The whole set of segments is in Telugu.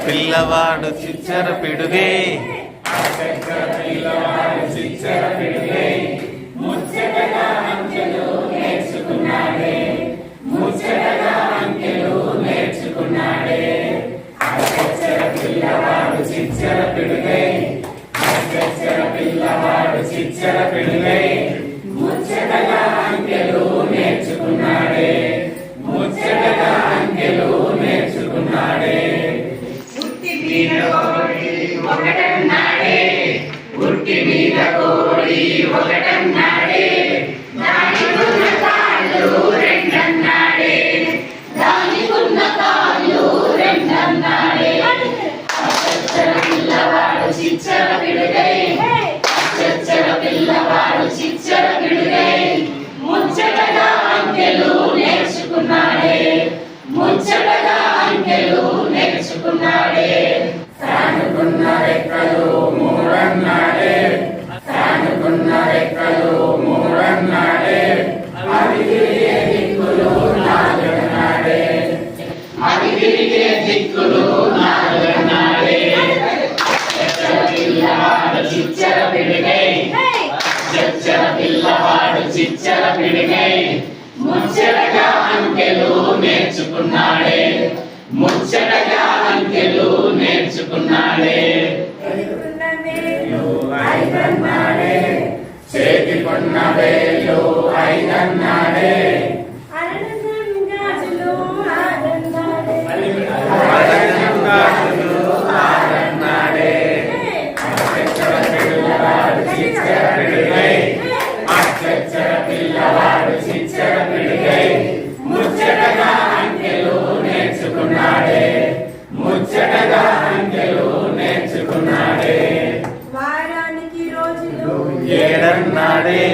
పిల్లవాడు చిచ్చర పిడుగే పిల్లవాడు చిచ్చర పిడుగే ముచ్చటగా అంకెలు నేర్చుకున్నాడే ముచ్చటగా అంకెలు నేర్చుకున్నాడే అక్షర పిల్లవాడు చిచ్చర పిడుగే అక్షర పిల్లవాడు చిచ్చర పిడుగే ముచ్చటగా అంకెలు నేర్చుకున్నాడే ముచ్చటగా అంకెలు నేర్చుకున్నాడే ఉట్టి మీద కోడి ఒకటన్నాడే దానికున్న కాళ్ళు రెండన్నాడే దానికున్న కాళ్ళు రెండన్నాడే అక్షర పిల్లవాడు చిచ్చర పిడుగై అక్షర పిల్లవాడు చిచ్చర పిడుగై ముచ్చటగా అంకెలు నేర్చుకున్నాడే ముచ్చటగా అంకెలు నేర్చుకున్నాడే తానుకున్న రెక్కలు మూడన్నాడే తానుకున్న రెక్కలు మూడన్నాడే అది తిరిగే దిక్కులు నాలుగన్నాడే అది తిరిగే దిక్కులు నాలుగన్నాడే అక్షర పిల్లవాడు చిచ్చర పిడుగై అక్షర పిల్లవాడు చిచ్చర పిడుగై ముచ్చటగా అంకెలు నేర్చుకున్నాడే ముచ్చటగా అంకెలు నేర్చుకున్నాడే ఐదన్నాడే చేతి కొన్న వేలు ఐదన్నాడే ఆరన్నాడే అక్షర పిల్లవాడు చిచ్చర పిడుగై అక్షర పిల్లవాడు చిచ్చర పిడుగై ముచ్చటగా అంకెలు నేర్చుకున్నాడే ముచ్చటగా అంకెలు నేర్చుకున్నాడే వారానికి రోజులు ఏడన్నాడే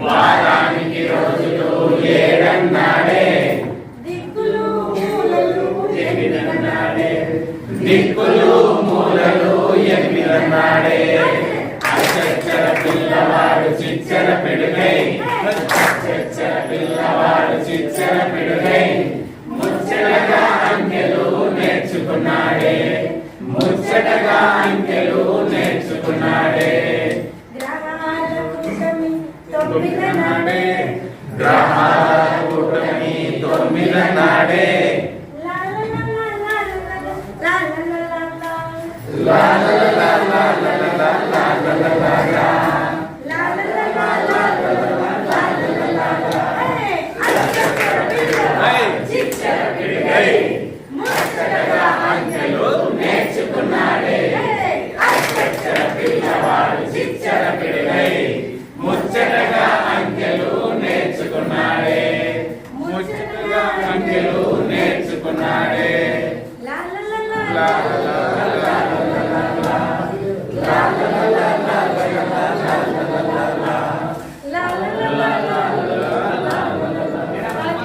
వారానికి రోజులు ఏడన్నాడే దిక్కులు మూలలు ఎనిమిదన్నాడే దిక్కులు మూలలు ఎనిమిదన్నాడే అక్షర పిల్లవాడు చిచ్చర పిడుగై అక్షర పిల్లవాడు చిచ్చర పిడుగై ముచ్చటగా అంకెలు నేర్చుకున్నాడే ముచ్చటగా అంకెలు నేర్చుకున్నాడే గ్రహాల కూటమి తొమ్మిదన్నాడే గ్రహాల కూటమి తొమ్మిదన్నాడే ముచ్చటగా అంకెలు నేర్చుకున్నాడే అక్షర పిల్లవాడు చిచ్చర పిడుగై ముచ్చటగా అంకెలు నేర్చుకున్నాడే ముచ్చటగా అంకెలు నేర్చుకున్నాడే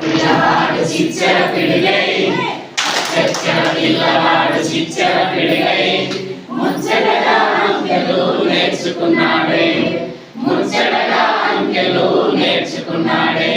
పిల్లవాడు చిచ్చర పిడుగై అక్షర పిల్లవాడు చిచ్చర పిడుగై ముచ్చటగా అంకెలు నేర్చుకున్నాడే ముచ్చటగా అంకెలు నేర్చుకున్నాడే